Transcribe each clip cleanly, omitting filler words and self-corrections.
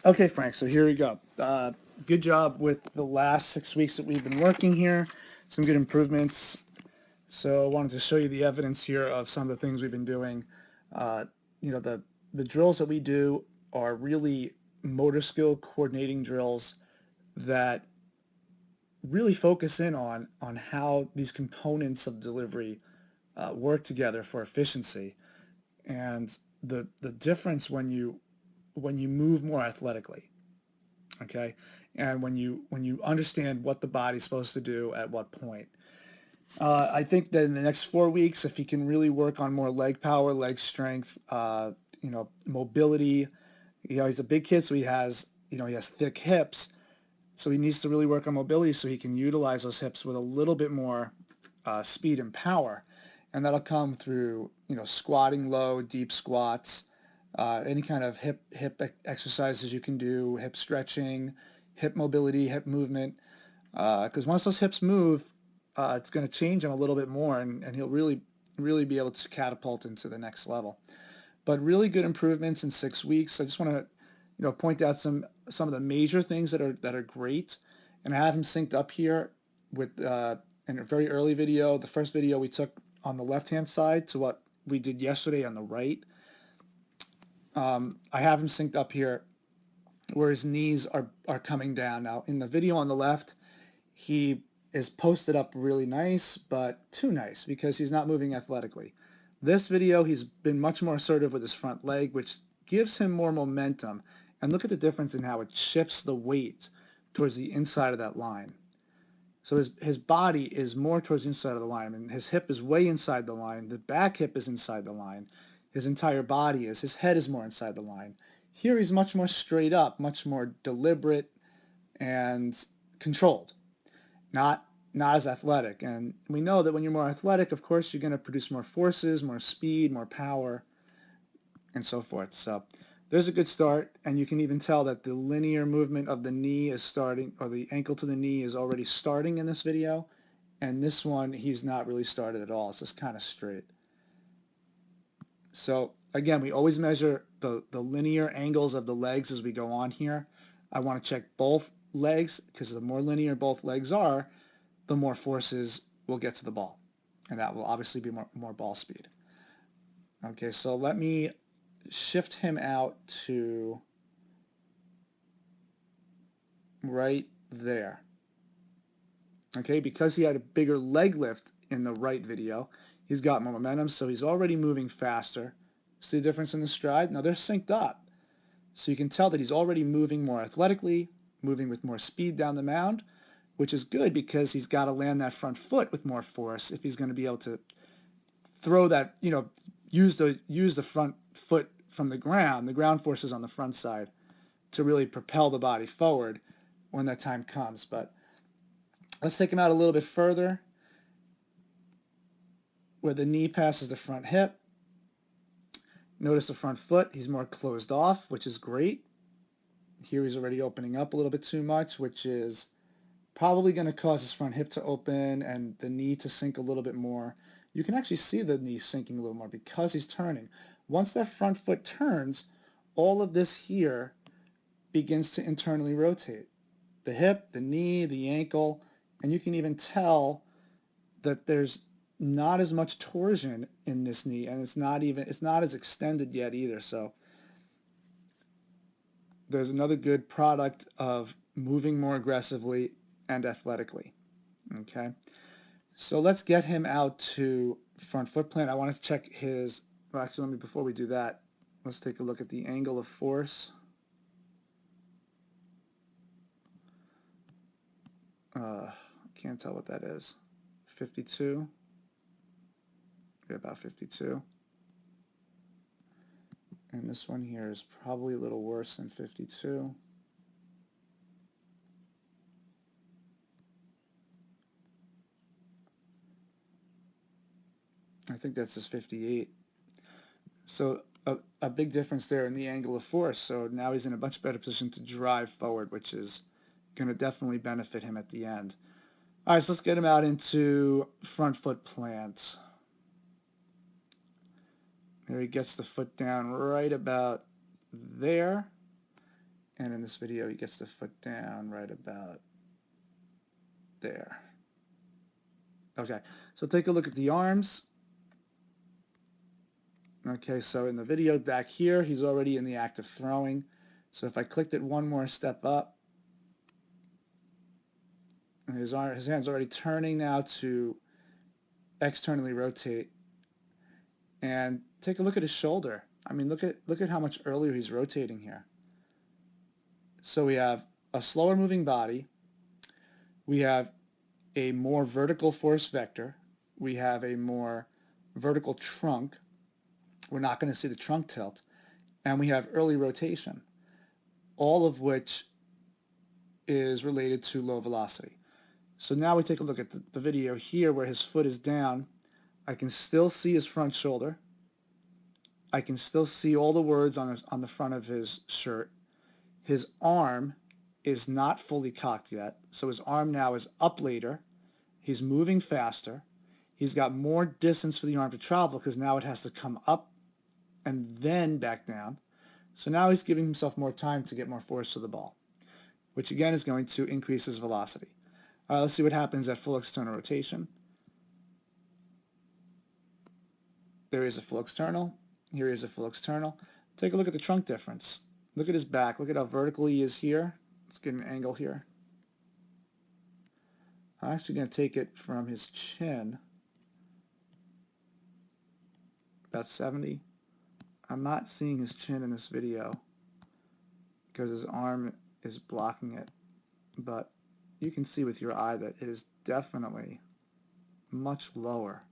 Okay, Frank, so here we go. Good job with the last 6 weeks that we've been working here. Some good improvements. So I wanted to show you the evidence here of some of the things we've been doing. Uh, the drills that we do are really motor skill coordinating drills that really focus in on how these components of delivery work together for efficiency and the difference when you move more athletically. Okay, and when you understand what the body's supposed to do at what point. I think that in the next 4 weeks, if he can really work on more leg power, leg strength, mobility. He's a big kid, so he has thick hips, so he needs to really work on mobility so he can utilize those hips with a little bit more speed and power, and that'll come through squatting low, deep squats, any kind of hip exercises you can do, hip stretching, hip mobility, hip movement. Because once those hips move, it's going to change him a little bit more, and he'll really be able to catapult into the next level. But really good improvements in 6 weeks. I just want to point out some of the major things that are great, and I have him synced up here with in a very early video. The first video we took on the left-hand side to what we did yesterday on the right. I have him synced up here where his knees are coming down. Now in the video on the left, he is posted up really nice, but too nice because he's not moving athletically. This video, he's been much more assertive with his front leg, which gives him more momentum. And look at the difference in how it shifts the weight towards the inside of that line. So his body is more towards the inside of the line. I mean, his hip is way inside the line. The back hip is inside the line. His entire body is. His head is more inside the line. Here he's much more straight up, much more deliberate and controlled. Not as athletic. And we know that when you're more athletic, of course, you're going to produce more forces, more speed, more power, and so forth. So there's a good start, and you can even tell that the linear movement of the knee is starting, or the ankle to the knee is already starting in this video, and this one he's not really started at all. It's just kind of straight. So again, we always measure the linear angles of the legs as we go on here. I want to check both legs because the more linear both legs are, the more forces will get to the ball, and that will obviously be more ball speed. Okay, so let me shift him out to right there. Okay, because he had a bigger leg lift in the right video, he's got more momentum, so he's already moving faster. See the difference in the stride? Now they're synced up, so you can tell that he's already moving more athletically, moving with more speed down the mound, which is good because he's got to land that front foot with more force if he's going to be able to throw that, use the front foot from the ground forces on the front side to really propel the body forward when that time comes. But let's take him out a little bit further where the knee passes the front hip. Notice the front foot, he's more closed off, which is great. Here he's already opening up a little bit too much, which is probably going to cause his front hip to open and the knee to sink a little bit more. You can actually see the knee sinking a little more because he's turning. Once that front foot turns, all of this here begins to internally rotate. The hip, the knee, the ankle, and you can even tell that there's not as much torsion in this knee, and it's not as extended yet either. So there's another good product of moving more aggressively and athletically. Okay, so let's get him out to front foot plant. I want to check his, well, actually, before we do that, let's take a look at the angle of force. Can't tell what that is. 52. Yeah, about 52. And this one here is probably a little worse than 52. I think that's just 58. So a big difference there in the angle of force. So now he's in a much better position to drive forward, which is going to definitely benefit him at the end. All right, so let's get him out into front foot plant. There he gets the foot down right about there. And in this video, he gets the foot down right about there. Okay, so take a look at the arms. Okay, so in the video back here, he's already in the act of throwing. So if I clicked it one more step up, and his hand's already turning now to externally rotate. And take a look at his shoulder. I mean, look at how much earlier he's rotating here. So we have a slower moving body. We have a more vertical force vector. We have a more vertical trunk. We're not going to see the trunk tilt. And we have early rotation, all of which is related to low velocity. So now we take a look at the video here where his foot is down. I can still see his front shoulder. I can still see all the words on the front of his shirt. His arm is not fully cocked yet, so his arm now is up later. He's moving faster. He's got more distance for the arm to travel because now it has to come up and then back down. So now he's giving himself more time to get more force to the ball, which again is going to increase his velocity. Let's see what happens at full external rotation. There is a full external. Here is a full external. Take a look at the trunk difference. Look at his back. Look at how vertical he is here. Let's get an angle here. I'm actually going to take it from his chin, about 70. I'm not seeing his chin in this video because his arm is blocking it, but you can see with your eye that it is definitely much lower.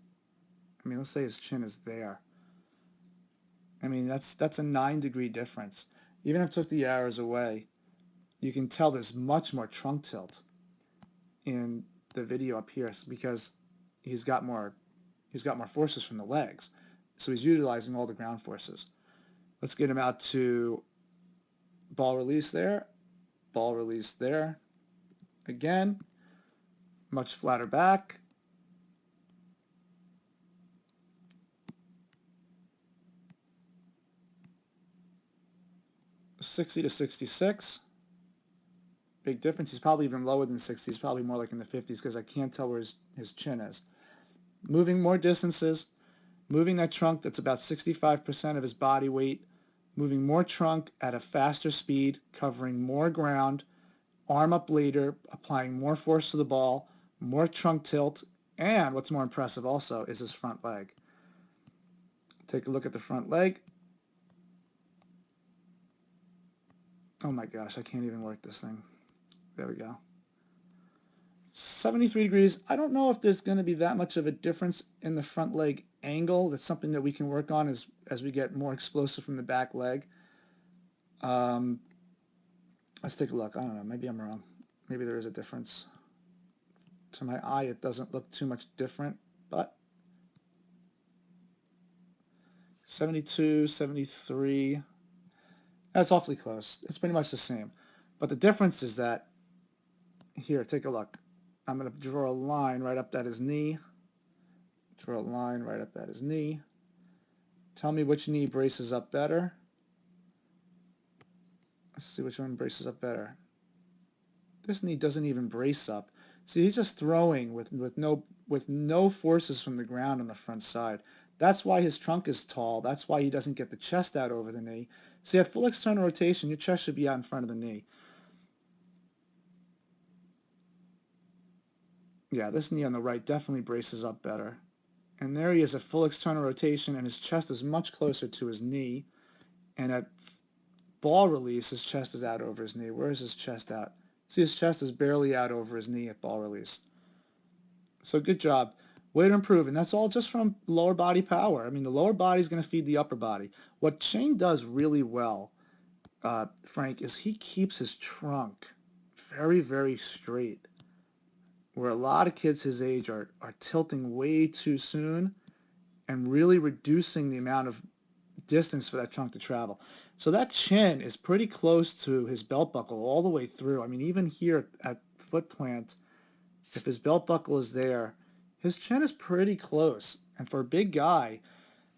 I mean, let's say his chin is there. I mean, that's a 9-degree difference. Even if I took the arrows away, you can tell there's much more trunk tilt in the video up here because he's got more forces from the legs. So he's utilizing all the ground forces. Let's get him out to ball release there, ball release there. Again, much flatter back. $60 to 66. Big difference. He's probably even lower than 60. He's probably more like in the 50s because I can't tell where his chin is. Moving more distances, moving that trunk that's about 65% of his body weight, moving more trunk at a faster speed, covering more ground, arm up later, applying more force to the ball, more trunk tilt, and what's more impressive also is his front leg. Take a look at the front leg. Oh my gosh, I can't even work this thing. There we go. 73 degrees. I don't know if there's going to be that much of a difference in the front leg angle. That's something that we can work on as we get more explosive from the back leg. Let's take a look. I don't know. Maybe I'm wrong. Maybe there is a difference. To my eye, it doesn't look too much different, but 72, 73. That's awfully close. It's pretty much the same. But the difference is that, here, take a look. I'm going to draw a line right up at his knee. Draw a line right up at his knee. Tell me which knee braces up better. Let's see which one braces up better. This knee doesn't even brace up. See, he's just throwing with no forces from the ground on the front side. That's why his trunk is tall. That's why he doesn't get the chest out over the knee. See, at full external rotation, your chest should be out in front of the knee. Yeah, this knee on the right definitely braces up better. And there he is at full external rotation, and his chest is much closer to his knee. And at ball release, his chest is out over his knee. Where is his chest out? See, his chest is barely out over his knee at ball release. So good job. Way to improve. And that's all just from lower body power. I mean, the lower body is going to feed the upper body. What Shane does really well, Frank, is he keeps his trunk very, very straight. Where a lot of kids his age are tilting way too soon and really reducing the amount of distance for that trunk to travel. So that chin is pretty close to his belt buckle all the way through. I mean, even here at foot plant, if his belt buckle is there, his chin is pretty close. And for a big guy,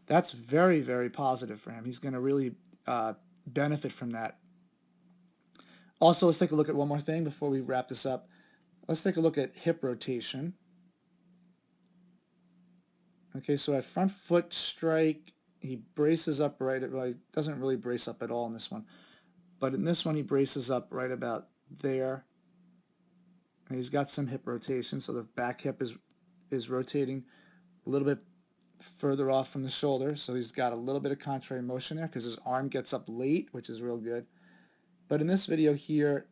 that's very, very positive for him. He's going to really benefit from that. Also, let's take a look at one more thing before we wrap this up. Let's take a look at hip rotation. Okay, so at front foot strike, he braces up right at, well, he doesn't really brace up at all in this one, but in this one he braces up right about there. And he's got some hip rotation, so the back hip is rotating a little bit further off from the shoulder, so he's got a little bit of contrary motion there because his arm gets up late, which is real good. But in this video here,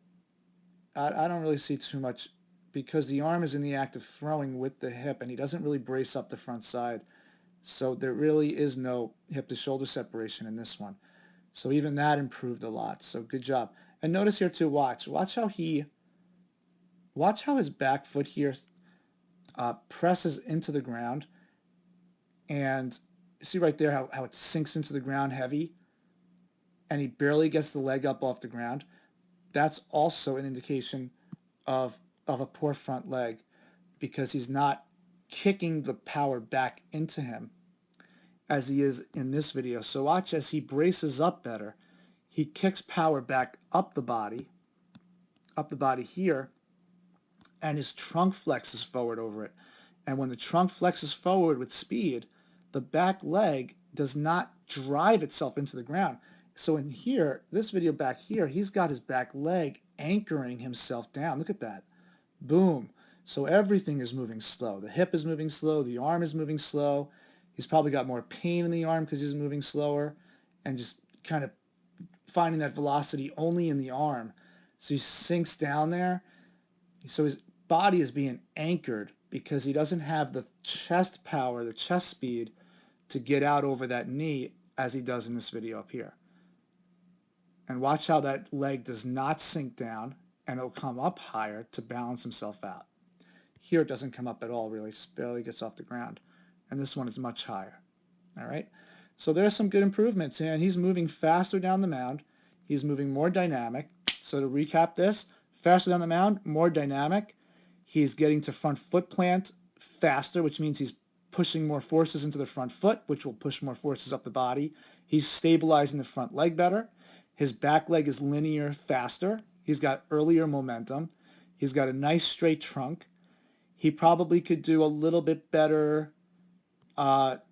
I don't really see too much because the arm is in the act of throwing with the hip, and he doesn't really brace up the front side. So there really is no hip to shoulder separation in this one. So even that improved a lot. So good job. And notice here too, watch how his back foot here presses into the ground. And see right there how it sinks into the ground heavy, and he barely gets the leg up off the ground. That's also an indication of a poor front leg because he's not kicking the power back into him as he is in this video. So watch as he braces up better. He kicks power back up the body here, and his trunk flexes forward over it. And when the trunk flexes forward with speed, the back leg does not drive itself into the ground. So in here, this video back here, he's got his back leg anchoring himself down. Look at that. Boom. So everything is moving slow. The hip is moving slow. The arm is moving slow. He's probably got more pain in the arm because he's moving slower and just kind of finding that velocity only in the arm. So he sinks down there. So his body is being anchored because he doesn't have the chest power, the chest speed to get out over that knee as he does in this video up here. And watch how that leg does not sink down, and it'll come up higher to balance himself out. Here it doesn't come up at all, really. It barely gets off the ground. And this one is much higher. All right? So there's some good improvements here, and he's moving faster down the mound. He's moving more dynamic. So to recap this, faster down the mound, more dynamic. He's getting to front foot plant faster, which means he's pushing more forces into the front foot, which will push more forces up the body. He's stabilizing the front leg better. His back leg is linear faster. He's got earlier momentum. He's got a nice straight trunk. He probably could do a little bit better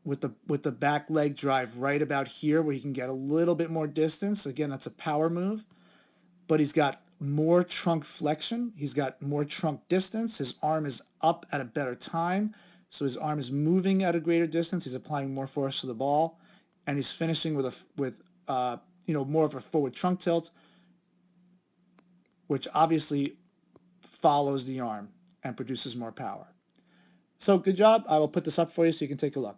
with the back leg drive right about here where he can get a little bit more distance. Again, that's a power move. But he's got more trunk flexion. He's got more trunk distance. His arm is up at a better time. So his arm is moving at a greater distance. He's applying more force to the ball. And he's finishing with more of a forward trunk tilt, which obviously follows the arm and produces more power. So good job. I will put this up for you so you can take a look.